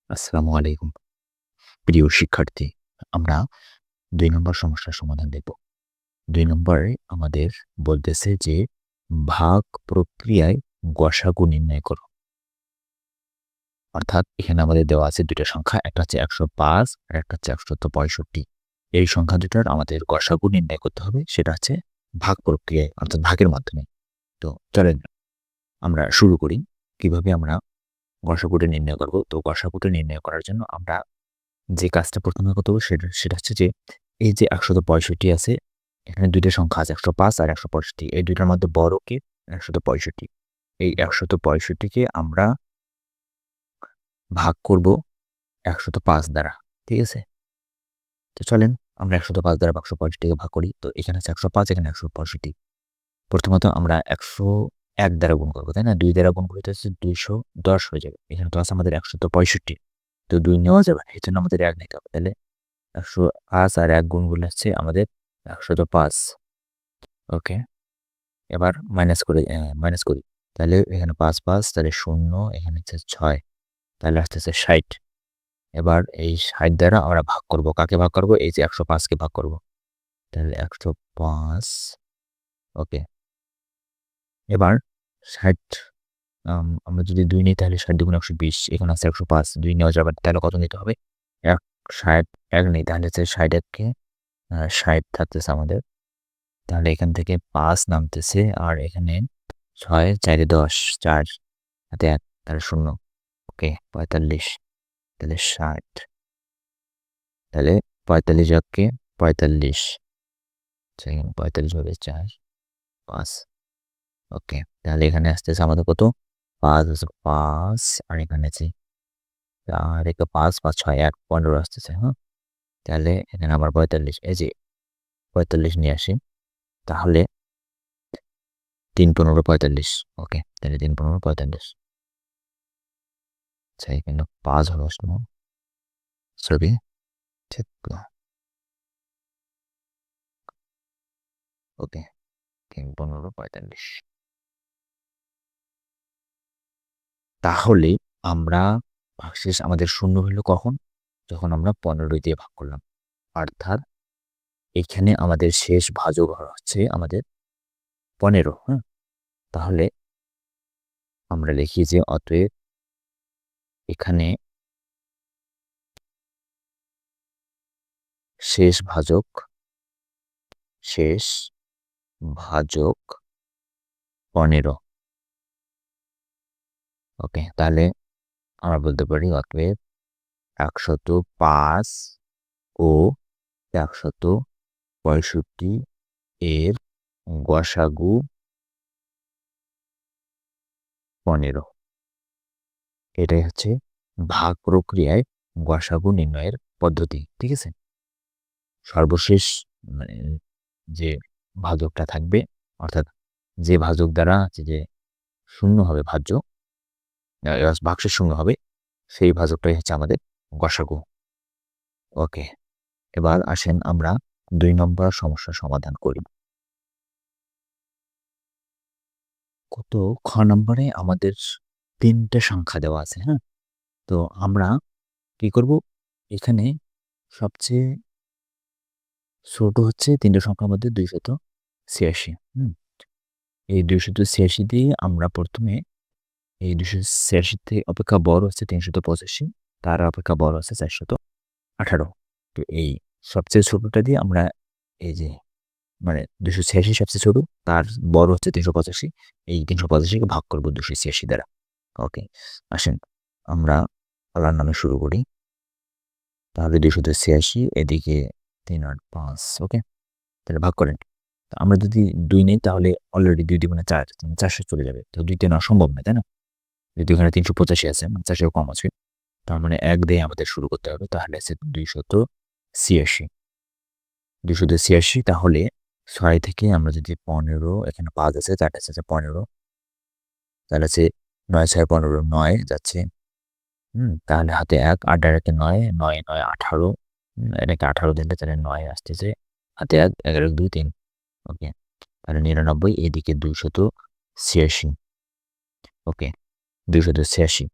আসসালামু আলাইকুম। প্রিয় শিক্ষার্থী, আমরা ২ নম্বর সমস্যার সমাধান দেখব। ২ নম্বরে আমাদের বলতেছে যে, ভাগ প্রক্রিয়ায় গসাগু নির্ণয় করো। অর্থাৎ এখানে আমাদের দেওয়া আছে ২ টা সংখ্যা। একটা হচ্ছে ১০৫ আর একটা হচ্ছে ১৬৫। এই সংখ্যা দুটার আমাদের গসাগু নির্ণয় করতে হবে। সেটা হচ্ছে ভাগ প্রক্রিয়ায় অর্থাৎ ভাগের মাধ্যমে। তো চলেন আমরা শুরু করি। কিভাবে আমরা গসাগুটা নির্ণয় করব? তো গসাগুটা নির্ণয় করার জন্য আমরা যে কাজটা ১ম এ করতে হবে সেটা হচ্ছে যে, এই যে ১৬৫ আছে, এখানে ২ টা সংখ্যা আছে ১০৫ আর ১৬৫। এই ২ টার মধ্যে বড় কে? ১৬৫। এই ১৬৫ কে আমরা ভাগ করব ১০৫ দ্বারা। ঠিক আছে? তো চলেন আমরা ১০৫ দ্বারা ১৬৫ কে ভাগ করি। তো এখানে আছে ১০৫, এখানে ১৬৫। প্রথমত আমরা ১০১ দ্বারা গুণ করব, তাই না? ২ দ্বারা গুণ করলে হচ্ছে ২১০ হয়ে যাবে। এখানে তো আছে আমাদের ১৬৫। তো ২ নেওয়া যাবে না। এজন্য আমাদের ১ নিতে হবে। তাহলে ১০৫ আর ১ গুণ করলে হচ্ছে আমাদের ১০৫। ওকে। এবার মাইনাস করি। তাহলে এখানে ৫, ৫ তাহলে ০, এখানে হচ্ছে ৬। তাহলে আসতেছে ৬০। এবার এই ৬০ দ্বারা আমরা ভাগ করব। কাকে ভাগ করব? এই যে ১০৫ কে ভাগ করব। তাহলে ১০৫। ওকে। এবার ৬০ আমরা যদি ২ নিই তাহলে ৬০ দুগুণে ১২০। এখানে আছে ১০৫। ২ নেওয়া যাবে না। তাহলে কত নিতে হবে? ৬০ ১ নেই তাহলে হচ্ছে ৬০ কে ৬০ থাকতেছে আমাদের। তাহলে এখান থেকে ৫ নামতেছে আর এখানে ৬ ৪ এ ১০, ৪ হাতে ১ তাহলে ০। ওকে ৪৫ তাহলে ৬০। তাহলে ৪৫ কে ৪৫। আচ্ছা এখানে ৪৫ হবে ৪, ৫। ওকে। তাহলে এখানে আসতেছে আমাদের কত? ৫ হচ্ছে ৫ আর এখানে আছে ৪ একে ৫, ৫ ৬ ১ ১৫ আসতেছে, হ্যাঁ? তাহলে এখানে আবার ৪৫। এই যে ৪৫ নিয়ে আসি। তাহলে ৩ ১৫ ৪৫। ওকে। তাহলে ৩ ১৫ ৪৫। আচ্ছা এখানে ৫ হলো আসলো। সরি, ঠিক না। ওকে। ৩ ১৫ ৪৫। তাহলে আমরা ভাগশেষ আমাদের ০ হইল কখন? যখন আমরা ১৫ দিয়ে ভাগ করলাম। অর্থাৎ এখানে আমাদের শেষ ভাজক হচ্ছে আমাদের ১৫, হ্যাঁ? তাহলে আমরা লিখি যে অতএব এখানে শেষ ভাজক শেষ ভাজক ১৫। ওকে। তাহলে আমরা বলতে পারি অতএব ১০৫ ও ১৬৫ এর গসাগু ১৫। এটাই হচ্ছে ভাগ প্রক্রিয়ায় গসাগু নির্ণয়ের পদ্ধতি। ঠিক আছে? সর্বশেষ মানে যে ভাজকটা থাকবে, অর্থাৎ যে ভাজক দ্বারা হচ্ছে যে ০ হবে ভাজ্য, ভাগশেষ ০ হবে, সেই ভাজকটাই হচ্ছে আমাদের গসাগু। ওকে। এবার আসেন আমরা ২ নম্বর সমস্যার সমাধান করি। খ নম্বরে আমাদের ৩ টে সংখ্যা দেওয়া আছে, হ্যাঁ? তো আমরা কি করব? এখানে সবচেয়ে ছোট হচ্ছে ৩ টে সংখ্যার মধ্যে ২৮৬। হুম? এই ২৮৬ দিয়ে আমরা ১ম এ এই ২৮৬ থেকে অপেক্ষা বড় হচ্ছে ৩৮৫, তার অপেক্ষা বড় হচ্ছে ৪১৮। তো এই সবচেয়ে ছোটটা দিয়ে আমরা এই যে মানে ২৮৬ সবচেয়ে ছোট, তার বড় হচ্ছে ৩৮৫। এই ৩৮৫ কে ভাগ করব ২৮৬ দ্বারা। ওকে। আসেন আমরা আল্লাহর নামে শুরু করি। তাহলে ২৮৬ এদিকে ৩ ৮ ৫। ওকে। তাহলে ভাগ করেন। তো আমরা যদি ২ নেই তাহলে অলরেডি ২ দ্বিগুণে ৪, ৪০০ চলে যাবে। তো ২ তে নেওয়া সম্ভব নয়, তাই না? যেহেতু এখানে ৩৮৫ আছে, ৪০ এও কম আছে। তার মানে ১ দিয়ে আমাদের শুরু করতে হবে। তাহলে আছে ২৮৬। ২৮৬ তাহলে ৬ থেকে আমরা যদি ১৫, এখানে ৫ আছে, ৪ আছে ১৫, তাহলে আছে ৯ ৬ ১৫, ৯ যাচ্ছে। তাহলে হাতে ১, ৮ আর ১ এ ৯, ৯ ৯ ১৮, এটাকে ১৮ দিলে তাহলে ৯ আসতেছে। হাতে ১, ১ আর ১ ২, ৩। ওকে। তাহলে ৯৯, এদিকে ২৮৬। ওকে। ২৮৬।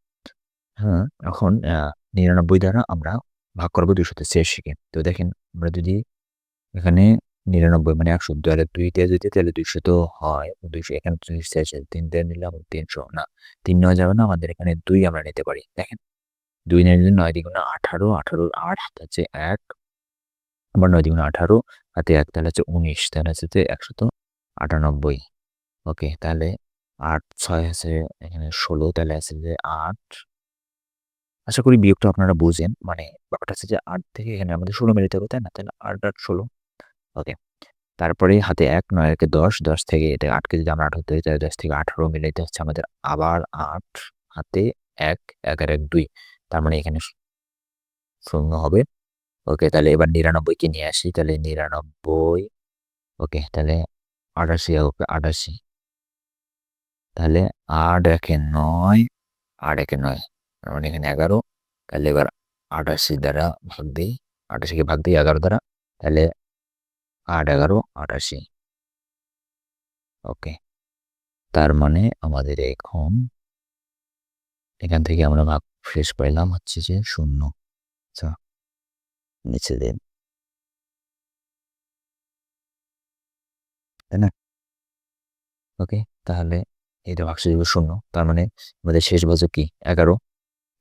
হ্যাঁ, এখন 99 দ্বারা আমরা ভাগ করবো 286-কে। তো দেখেন আমরা যদি এখানে 99 মানে 100 দ্বারা 2 দিয়ে যদি তাহলে 200 তো হয়। 200 এখানে 3 দিয়ে নিলাম 300 না 3 নেওয়া যাবে না, আমাদের এখানে 2 আমরা নিতে পারি। দেখেন 2 নিলে 9 দ্বিগুণে 18, 18 8 হাতে হচ্ছে 1, আবার 9 দ্বিগুণে 18 হাতে 1 তাহলে হচ্ছে 19, তাহলে হচ্ছে 198। ওকে, তাহলে 8 6 আছে এখানে 16, তাহলে আছে যে 8। আশা করি বিয়োগটা আপনারা বুঝেন, মানে ব্যাপারটা হচ্ছে যে 8 থেকে এখানে আমাদের 16 মিলাতে হবে, তাই না? তাহলে 8 8 16। ওকে, তারপরে হাতে 1 9 একে 10, 10 থেকে এটা 8কে যদি আমরা 18 ধরি তাহলে 10 থেকে 18 মিলাইতে হচ্ছে আমাদের আবার 8 হাতে 1 1 আর 1 2, তার মানে এখানে 0 হবে। ওকে, তাহলে এবার 99 কে নিয়ে আসি, তাহলে 99। ওকে, তাহলে 88 হবে 88, তাহলে 8 1 9 8 1 9, তার মানে এখানে 11। তাহলে এবার 88 দ্বারা ভাগ দিই, 88কে ভাগ দিই 11 দ্বারা, তাহলে 8 11 88। ওকে, তার মানে আমাদের এখন এখান থেকে আমরা ভাগ শেষ পাইলাম হচ্ছে যে 0। আচ্ছা, নিচে দিন, তাই না? ওকে, তাহলে এটা ভাগশেষ 0, তার মানে আমাদের শেষ ভাজক কি 11।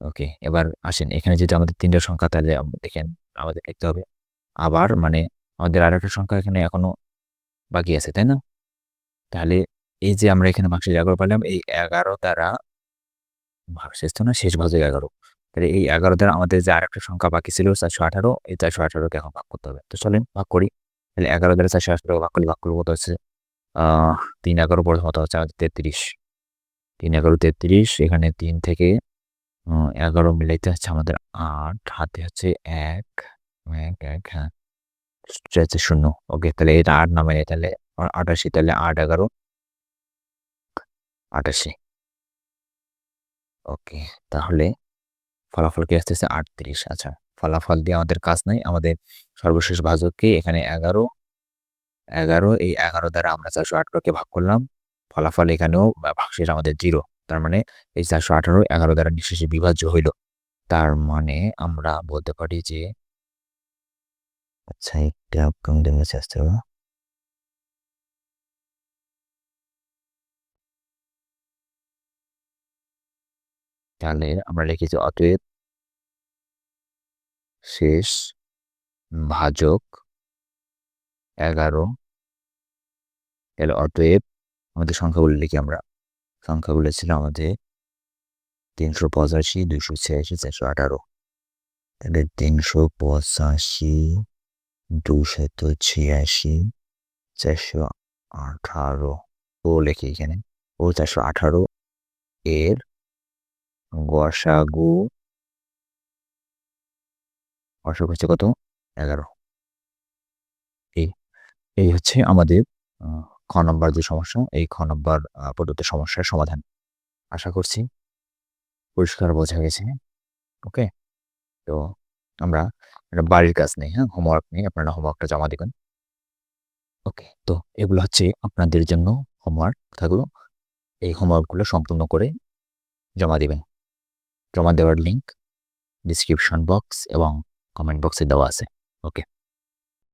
ওকে, এবার আসেন এখানে যদি আমাদের 3টা সংখ্যা, তাহলে দেখেন আমাদের লিখতে হবে আবার, মানে আমাদের আর একটা সংখ্যা এখানে এখনো বাকি আছে, তাই না? তাহলে এই যে আমরা এখানে ভাগশেষ 11 পেলাম, এই 11 দ্বারা ভাগশেষ তো না, শেষ ভাজক 11, তাহলে এই 11 দ্বারা আমাদের যে আরেকটা সংখ্যা বাকি ছিল 418, এই 418কে এখন ভাগ করতে হবে। তো চলেন ভাগ করি। তাহলে 11 দ্বারা 418 ভাগ করলে কত হচ্ছে 3 11 প্রথমত হচ্ছে আমাদের 33, 3 11 33, এখানে 3 থেকে 11 মিলাইতে হচ্ছে আমাদের 8, হাতে হচ্ছে 1 1 1, হ্যাঁ হচ্ছে 0। ওকে, তাহলে এটা 8 নামে, তাহলে 88, তাহলে 8 11 88। ওকে, তাহলে ফলাফল কি আসতেছে 38। আচ্ছা, ফলাফল দিয়ে আমাদের কাজ নাই, আমাদের সর্বশেষ ভাজককে এখানে 11 11, এই 11 দ্বারা আমরা 418কে ভাগ করলাম, ফলাফল এখানেও ভাগশেষ আমাদের 0, তার মানে এই 418 11 দ্বারা নিঃশেষে বিভাজ্য হইল। তার মানে আমরা বলতে পারি যে, আচ্ছা একটা কমদের কাছে আসতে হবে, তাহলে আমরা লিখেছি অতএব শেষ ভাজক 11, তাহলে অতএব আমাদের সংখ্যাগুলো লিখি আমরা, সংখ্যাগুলো ছিল আমাদের 385 286 418, তাহলে 385 286 418 ও লিখি এখানে, ও 418 এর গসাগু হচ্ছে কত 11। এই এই হচ্ছে আমাদের খ নম্বর যে সমস্যা, এই খ নম্বর প্রদত্ত সমস্যার সমাধান। আশা করছি পরিষ্কার বোঝা গেছে। ওকে, তো আমরা একটা বাড়ির কাজ নেই, হ্যাঁ হোমওয়ার্ক নেই, আপনারা হোমওয়ার্কটা জমা দিবেন। ওকে, তো এগুলো হচ্ছে আপনাদের জন্য হোমওয়ার্ক থাকলো, এই হোমওয়ার্কগুলো সম্পূর্ণ করে জমা দিবেন। জমা দেওয়ার লিঙ্ক ডিসক্রিপশন বক্স এবং কমেন্ট বক্সে দেওয়া আছে। ওকে।